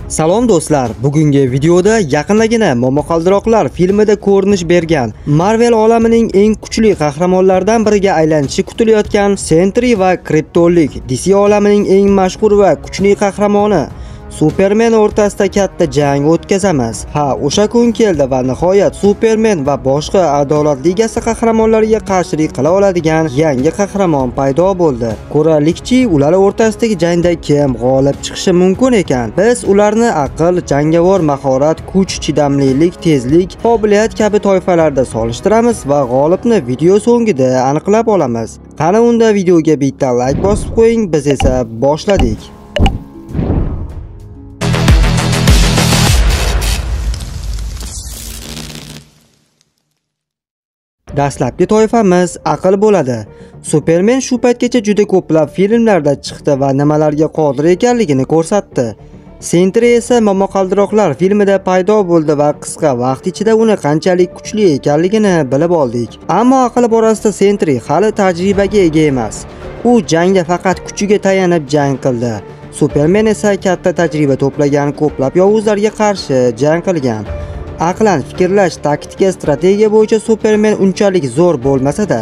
Salom do'stlar, bugungi videoda yaqindagina Momaqaldiroqlar filmida ko'rinish bergan Marvel olamining eng kuchli qahramonlaridan biriga aylanishi kutilayotgan Sentry va Kryptonlik DC olamining eng mashhur va kuchli qahramoni Superman o'rtasida katta jang o'tkazamiz. Ha, o'sha kun keldi va nihoyat Superman va boshqa Adolat Ligasi qahramonlariga qarshilik qila oladigan yangi qahramon paydo bo'ldi. Ko'raylikchi, ular o'rtasidagi jangda kim g'olib chiqishi mumkin ekan. Biz ularni aql, jangovar mahorat, kuch, chidamlilik, tezlik, qobiliyat kabi toifalarda solishtiramiz va g'olibni video so'ngida aniqlab olamiz. Qani unda videoga bitta like bosib qo'ying, biz esa boshladik. Dastlabki toifamiz aql bo'ladi. Superman shu paytgacha juda ko'plab filmlarda chiqdi va nimalarga qodir ekanligini ko'rsatdi. Sentry esa Momaqaldiroqlar filmida paydo bo'ldi va qisqa vaqt ichida uni qanchalik kuchli ekanligini bilib oldik. Ammo aql borasida Sentry hali tajribaga ega emas. U jangda faqat kuchiga tayanib jang qildi. Superman esa katta tajriba to'plagan, ko'plab yovuzlarga qarshi jang qilgan. Aqlan fikrlash, taktika, strategiya bo'yicha Superman unchalik zo'r bo'lmasa-da,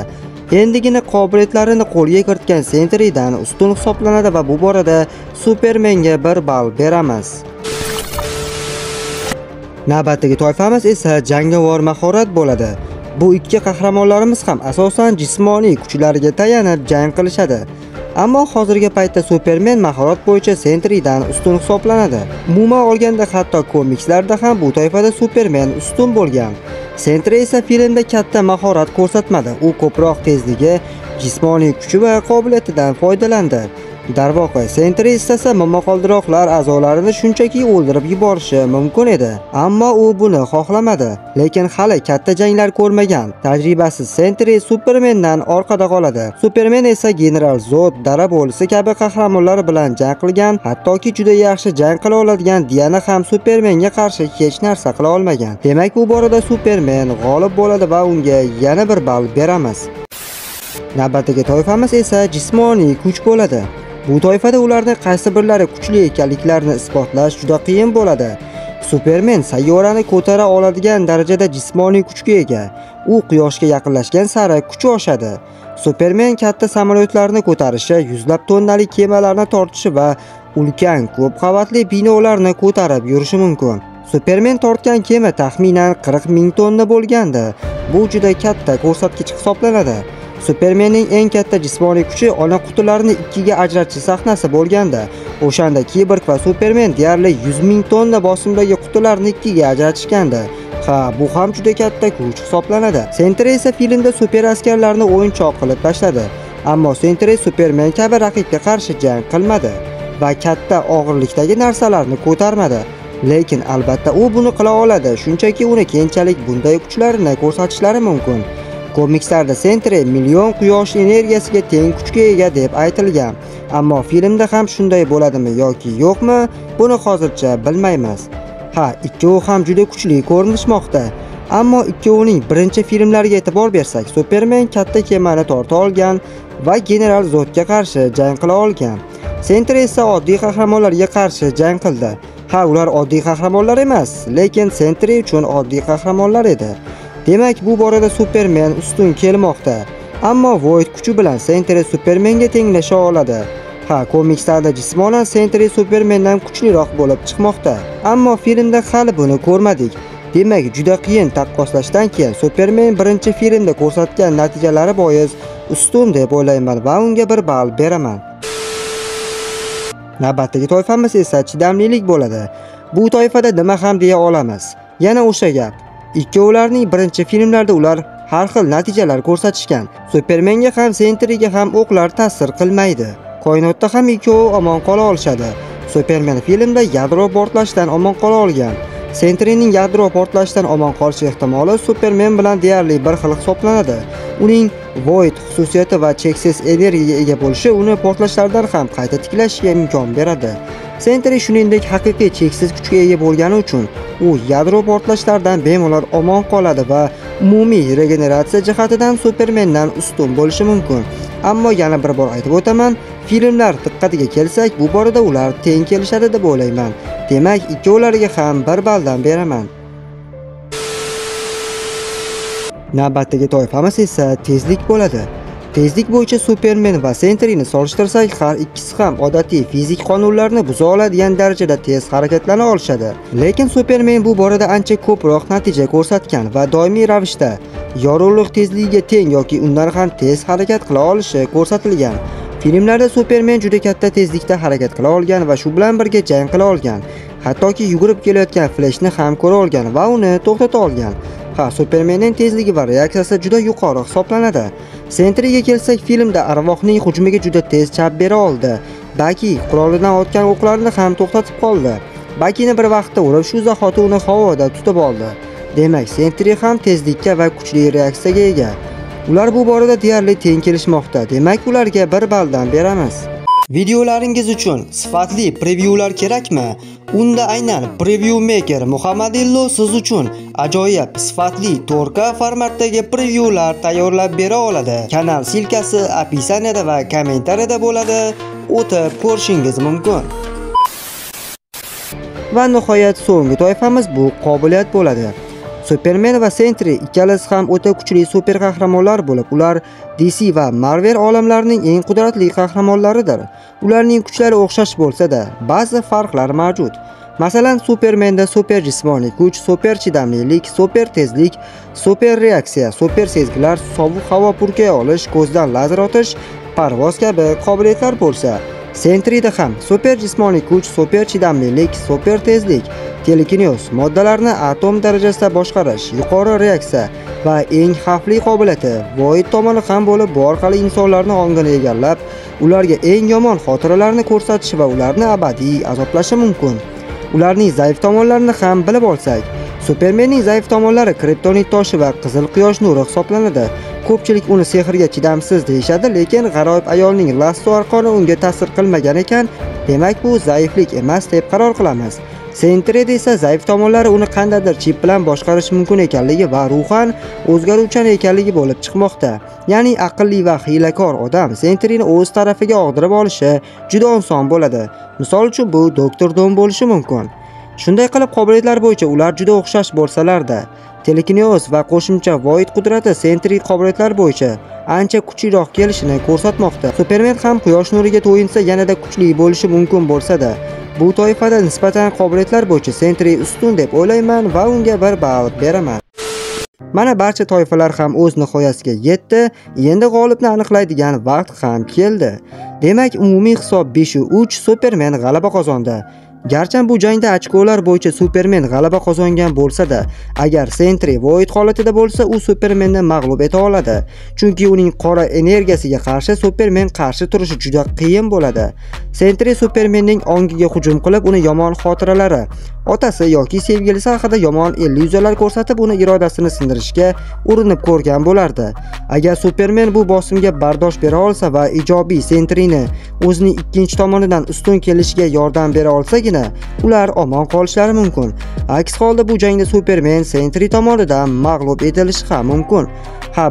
endigina qobiliyatlarini qo'lga kiritgan Sentrydan ustun hisoblanadi va bu borada Supermanga 1 ball beramiz. Navbatdagi toifamiz esa jangovar mahorat bo'ladi. Bu ikki qahramonlarimiz ham asosan jismoniy kuchlariga tayanib jang qilishadi. Ammo hozirgi paytda Superman mahorat bo'yicha Sentrydan ustun hisoblanadi. Umuman olganda hatto komikslarda ham bu toifada Superman ustun bo'lgan. Sentry esa filmda katta mahorat ko'rsatmadi. U ko'proq tezligi, jismoniy kuchi va qobiliyatidan foydalandi. Darvoqe, Sentry istasa Momaqaldiroqlar a'zolarini shunchaki o'ldirib yuborishi mumkin edi. Ammo u buni xohlamadi. Lekin hali katta janglar ko'rmagan. Tajribasiz Sentry Supermandan orqada qoladi. Superman esa General Zod, Darabolisi kabi qahramonlar bilan jang qilgan, hattoki juda yaxshi jang qila oladigan Diana ham Supermanga qarshi hech narsa qila olmagan. Demak, bu borada Superman g'olib bo'ladi va unga yana 1 ball beramiz. Navbatdagi toifamiz esa jismoniy kuch bo'ladi. Bu toifada ularning qaysi birlari kuchli ekanliklarini isbotlash juda qiyin bo'ladi. Superman sayyorani ko'tara oladigan darajada jismoniy kuchga ega. U quyoshga yaqinlashgan sari kuchi oshadi. Superman katta samolyotlarni ko'tarishi, yuzlab tonnalik kemalarni tortishi va ulkan ko'p qavatli binolarni ko'tarib yurishi mumkin. Superman tortgan kema taxminan 40 ming tonna bo'lgandi. Bu juda katta ko'rsatkich hisoblanadi. Supermanning eng katta jismoniy kuchi ona qutilarini ikkiga ajratish sahnasi bo'lganda, o'shanda Kiborg va Superman deyarli 100 ming tonna bosimdagi qutilarni ikkiga ajratishgandi. Ha, bu ham juda katta kuch hisoblanadi. Sentry esa filmda super askarlarni o'yinchoq qilib tashladi. Ammo Sentry Superman kabi raqibga qarshi jang qilmadi va katta og'irlikdagi narsalarni ko'tarmadi. Lekin albatta u buni qila oladi, shunchaki uni keyinchalik bunday kuchlarini ko'rsatishlari mumkin. Komikslarda Sentry million quyosh energiyasiga teng kuchga ega deb aytilgan. Ammo filmda ham shunday bo'ladimi yoki yo'qmi, buni hozircha bilmaymiz. Ha, ikkovi ham juda kuchli ko'rinishmoqda. Ammo ikkovining birinchi filmlariga e'tibor bersak, Superman katta kemani torta olgan va General Zodga qarshi jang qila olgan. Sentry esa oddiy qahramonlarga qarshi jang qildi. Ha, ular oddiy qahramonlar emas, lekin Sentry uchun oddiy qahramonlar edi. Demak, bu borada Superman ustun kelmoqda. Ammo Void kuchi bilan Sentry Supermanga tenglasha oladi. Ha, komikslarda jismonan Sentry Supermandan kuchliroq bo'lib chiqmoqda. Ammo filmda hali buni ko'rmadik. Demak, juda qiyin taqqoslashdan keyin Superman birinchi filmda ko'rsatgan natijalari bois ustun deb o'ylayman va unga 1 ball beraman. Navbatdagi toifamiz esa chidamlilik bo'ladi. Bu toifada nima ham deya olamiz? Yana o'sha gap. Ikkovlarining birinchi filmlarda ular har xil natijalar ko'rsatishgan. Supermanga ham Sentryga ham o'qlar ta'sir qilmaydi. Koinotda ham ikkovi omon qola olishadi. Superman filmda yadro portlashidan omon qola olgan. Sentryning yadro portlashidan omon qolish ehtimoli Superman bilan deyarli bir xil hisoblanadi. Uning Void xususiyati va cheksiz energiyaga ega bo'lishi uni portlashlardan ham qayta tiklashga imkon beradi. Sentry shuningdek haqiqiy cheksiz kuchga ega bo'lgani uchun u yadro portlashlaridan bemalol omon qoladi va umumiy regeneratsiya jihatidan Supermendan ustun bo'lishi mumkin. Ammo yana bir bor aytib o'taman, filmlar diqqatiga kelsak, bu borada ular teng kelishadi deb o'ylayman. Demak, ikkovlariga ham 1 balldan beraman. Navbatdagi toifamiz esa tezlik bo'ladi. Tezlik bo'yicha Superman va Sentryni solishtirsak, har ikkisi ham odatiy fizik qonunlarni buza oladigan darajada tez harakatlana olishadi. Lekin Superman bu borada ancha ko'proq natija ko'rsatgan va doimiy ravishda yorug'lik tezligiga teng yoki undan ham tez harakat qila olishi ko'rsatilgan. Filmlarda Superman juda katta tezlikda harakat qila olgan va shu bilan birga jang qila olgan. Hattoki yugurib kelayotgan Flashni ham ko'ra olgan va uni to'xtata olgan. Supermanning tezligi va reaksiyasi juda yuqori hisoblanadi. Sentryga kelsak, filmda arvohning hujumiga juda tez chap bera oldi. Baki qurolidan otgan o'qlarni ham to'xtatib qoldi. Bakini bir vaqtda urib, shu zahoti uni havoda tutib oldi. Demak, Sentry ham tezlikka va kuchli reaksiyaga ega. Ular bu borada deyarli teng kelishmoqda. Demak, ularga 1 balldan beramiz. Videolaringiz uchun sifatli prevyular kerakmi? Unda aynan Preview Maker Muhammadillo siz uchun ajoyib sifatli 4K formatdagi prevyular tayyorlab bera oladi. Kanal silkasi opisaniyada va kommentariyada bo'ladi. O'tib ko'rishingiz mumkin. Va nihoyat so'nggi toifamiz bu qobiliyat bo'ladi. Superman va Sentry ikkalasi ham o'ta kuchli super qahramonlar bo'lib, ular DC va Marvel olamlarining eng qudratli qahramonlaridir. Ularning kuchlari o'xshash bo'lsa-da, ba'zi farqlar mavjud. Masalan, Supermanda super jismoniy kuch, super chidamlilik, super tezlik, super reaksiya, super sezgilar, sovuq havo purkay olish, ko'zdan lazer otish, parvoz kabi qobiliyatlar bo'lsa, Sentryda ham super jismoniy kuch, super chidamlilik, super tezlik, telekinez, moddalarni atom darajasida boshqarish, yuqori reaksiya va eng xavfli qobiliyati Void tomoni ham bo'lib, bu orqali insonlarni ongini egallab, ularga eng yomon xotiralarni ko'rsatish va ularni abadiy azoblashi mumkin. Ularning zaif tomonlarini ham bilib olsak, Supermanning zaif tomonlari kriptonit toshi va qizil quyosh nuri hisoblanadi. Ko'pchilik uni sehrga chidamsiz deyshadi, lekin g'aroyib ayolning lasso arqoni unga ta'sir qilmagan ekan, demak bu zaiflik emas deb qaror qilamiz. Sentryda esa zaif tomonlari uni qandaydir chip bilan boshqarish mumkin ekanligi va ruhan o'zgaruvchan ekanligi bo'lib chiqmoqda. Ya'ni aqlli va hiylakor odam Sentryni o'z tarafiga og'dirib olishi juda oson bo'ladi. Misol uchun bu Doktor Doom bo'lishi mumkin. Shunday qilib qobiliyatlar bo'yicha ular juda o'xshash bo'lsalar-da, telekinez va qo'shimcha Void qudrati Sentry qobiliyatlar bo'yicha ancha kuchliroq kelishini ko'rsatmoqda. Superman ham quyosh nuriga to'yinsa yanada kuchli bo'lishi mumkin bo'lsa-da, bu toifada nisbatan qobiliyatlar bo'yicha Sentry ustun deb o'ylayman va unga 1 ball beraman. Mana barcha toifalar ham o'z nihoyasiga yetdi. Endi g'olibni aniqlaydigan vaqt ham keldi. Demak, umumiy hisob 5-3 Superman g'alaba qozondi. Garchi bu jangda ochkolar bo'yicha Superman g'alaba qozongan bo'lsa-da, agar Sentry Void holatida bo'lsa, u Supermanni mag'lub eta oladi. Chunki uning qora energiyasiga qarshi Superman qarshi turishi juda qiyin bo'ladi. Sentry Supermanning ongiga hujum qilib, uni yomon xotiralari, otasi yoki sevgilisi haqida yomon illyuziyalar ko'rsatib, uni irodasini sindirishga urinib ko'rgan bo'lardi. Agar Superman bu bosimga bardosh bera olsa va ijobiy Sentryni o'zining ikkinchi tomonidan ustun kelishiga yordam bera olsagina, ular omon qolishlari mumkin. Aks holda bu jangda Superman Sentry tomonidan mag'lub etilishi ham mumkin.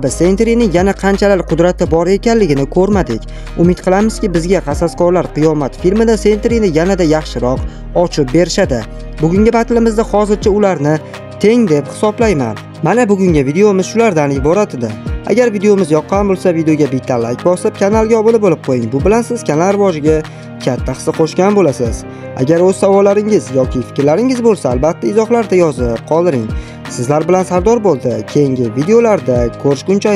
Biz Sentryning yana qanchalar qudrati bor ekanligini ko'rmadik. Umid qilamizki, bizga Qasaskorlar qiyomat filmida Sentryni yanada yaxshiroq ochib berishadi. Bugungi batlimizda hozircha ularni teng deb hisoblayman. Mana bugungi videomiz shulardan iborat edi. Agar videomiz yoqqan bo'lsa, videoga bitta like bosib, kanalga obuna bo'lib qo'ying. Bu bilan siz kanal rivojiga katta hissa qo'shgan bo'lasiz. Agar o'z savollaringiz yoki fikrlaringiz bo'lsa, albatta izohlarda yozib qoldiring. Sizlar bilan Sardor bo'ldi. Keyingi videolarda ko'rishguncha